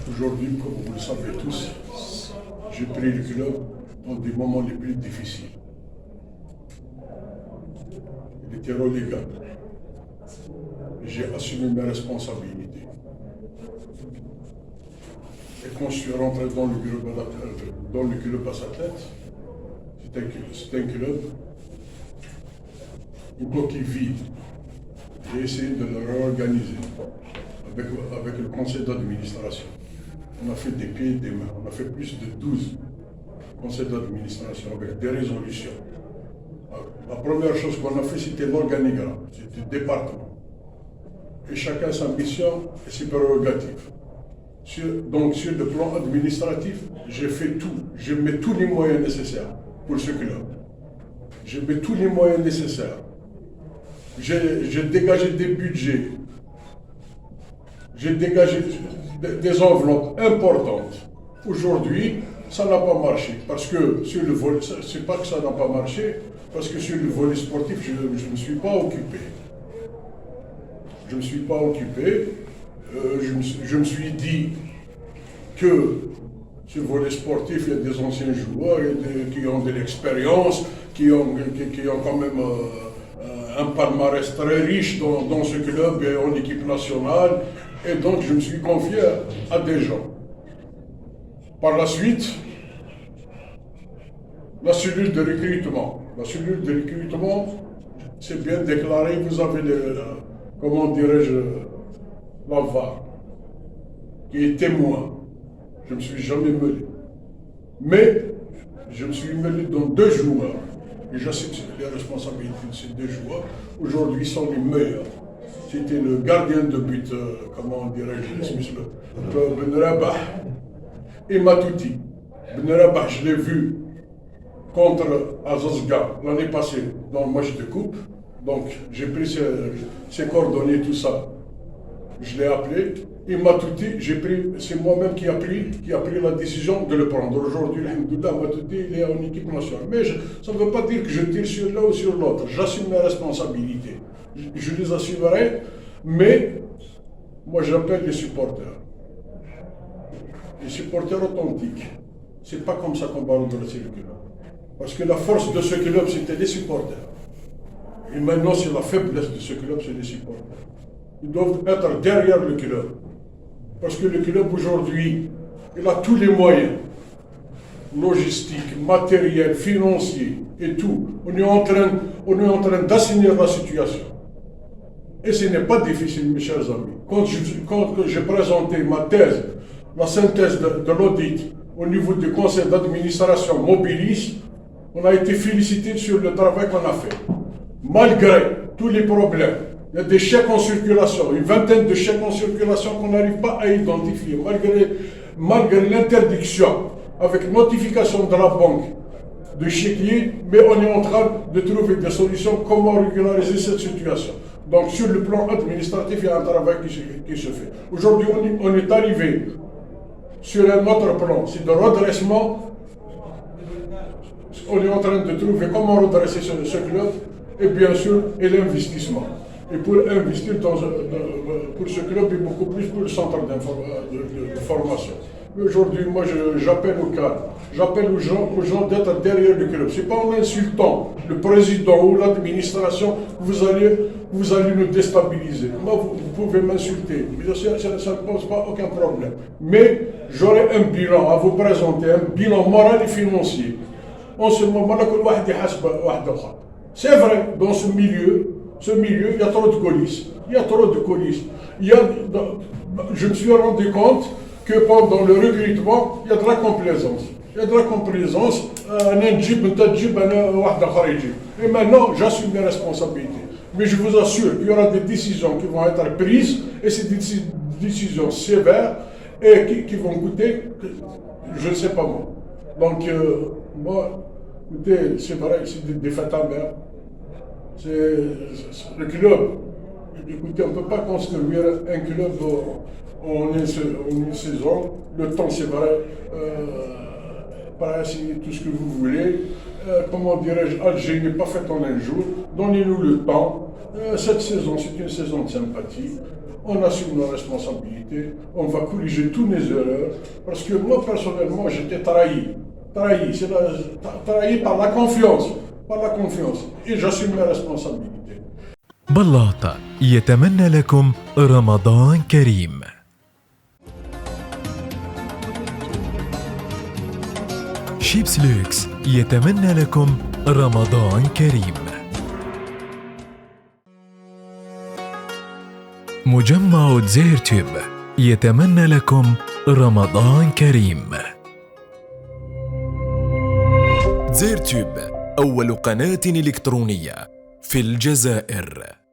Aujourd'hui, comme vous le savez tous, j'ai pris le club dans des moments les plus difficiles. Il était relégable. J'ai assumé mes responsabilités. Et quand je suis rentré dans le club à sa tête, c'était un club, une coquille vide. J'ai essayé de le réorganiser avec le conseil d'administration. On a fait des pieds et des mains. On a fait plus de 12 conseils d'administration avec des résolutions. La première chose qu'on a fait, c'était l'organigramme, c'était le département. Et chacun sa mission et ses prérogatives. Donc sur le plan administratif, j'ai fait tout. Je mets tous les moyens nécessaires pour ce club. Je mets tous les moyens nécessaires. J'ai dégagé des budgets. J'ai dégagé des enveloppes importantes. Aujourd'hui, ça n'a pas marché. Parce que sur le volet, c'est pas que ça n'a pas marché, parce que sur le volet sportif, je ne me suis pas occupé. Je ne me suis pas occupé. Je me suis dit que sur le volet sportif, il y a des anciens joueurs qui ont de l'expérience, qui ont quand même un palmarès très riche dans ce club et en équipe nationale. Et donc, je me suis confié à des gens. Par la suite, la cellule de recrutement. La cellule de recrutement, c'est bien déclaré, vous avez comment dirais-je, la VAR, qui est témoin. Je ne me suis jamais mêlé. Mais, je me suis mêlé dans 2 joueurs. Et j'assume les responsabilités de ces 2 joueurs. Aujourd'hui, sont les meilleurs. C'était le gardien de but, comment dirais-je, Ben Rabah et Matouti. Ben Rabah, je l'ai vu contre Azazga l'année passée dans le match de coupe. Donc j'ai pris ses coordonnées, tout ça. Je l'ai appelé. Et Matouti, c'est moi-même qui a pris la décision de le prendre. Aujourd'hui, alhamdoulilah, Matouti, il est en équipe nationale. Mais ça ne veut pas dire que je tire sur l'un ou sur l'autre. J'assume mes responsabilités. Je les assumerai, mais moi j'appelle les supporters. Les supporters authentiques. C'est pas comme ça qu'on va redresser le club. Parce que la force de ce club, c'était les supporters. Et maintenant, c'est la faiblesse de ce club, c'est les supporters. Ils doivent être derrière le club. Parce que le club aujourd'hui, il a tous les moyens. Logistique, matériel, financier et tout. On est en train d'assainir la situation. Et ce n'est pas difficile, mes chers amis. Quand j'ai présenté ma thèse, la synthèse de l'audit au niveau du conseil d'administration mobiliste, on a été félicité sur le travail qu'on a fait. Malgré tous les problèmes, il y a des chèques en circulation, une vingtaine de chèques en circulation qu'on n'arrive pas à identifier, malgré l'interdiction, avec notification de la banque, de chéquier, mais on est en train de trouver des solutions comment régulariser cette situation. Donc sur le plan administratif, il y a un travail qui se fait. Aujourd'hui, on est arrivé sur un autre plan, c'est de redressement. On est en train de trouver comment redresser ce club, et bien sûr, et l'investissement. Et pour investir pour ce club et beaucoup plus pour le centre de formation. Mais aujourd'hui, moi, j'appelle au cadre, j'appelle aux gens d'être derrière le club. Ce n'est pas en insultant le président ou l'administration que vous allez nous déstabiliser. Moi, vous pouvez m'insulter, ça ne pose pas aucun problème. Mais j'aurai un bilan à vous présenter, un bilan moral et financier. En ce moment-là, c'est vrai, dans ce milieu, il y a trop de coulisses. Je me suis rendu compte que pendant le recrutement, il y a de la complaisance. Et maintenant, j'assume mes responsabilités. Mais je vous assure qu'il y aura des décisions qui vont être prises, et c'est des décisions sévères et qui vont coûter, je ne sais pas moi. Donc, moi, écoutez, c'est vrai, c'est des défaites amères. C'est le club. Écoutez, on ne peut pas construire un club en une saison. Le temps, c'est vrai, paraît tout ce que vous voulez. Comment dirais-je, Alger n'est pas fait en un jour. Donnez-nous le temps. Cette saison, c'est une saison de sympathie. On assume nos responsabilités, on va corriger toutes les erreurs, parce que moi, personnellement, j'étais trahi. Trahi par la confiance. Et j'assume mes responsabilités. بلاط يتمنى لكم رمضان كريم. شيبس لوكس يتمنى لكم رمضان كريم. مجمع زيرتوب يتمنى لكم رمضان كريم. زيرتوب أول قناة إلكترونية في الجزائر.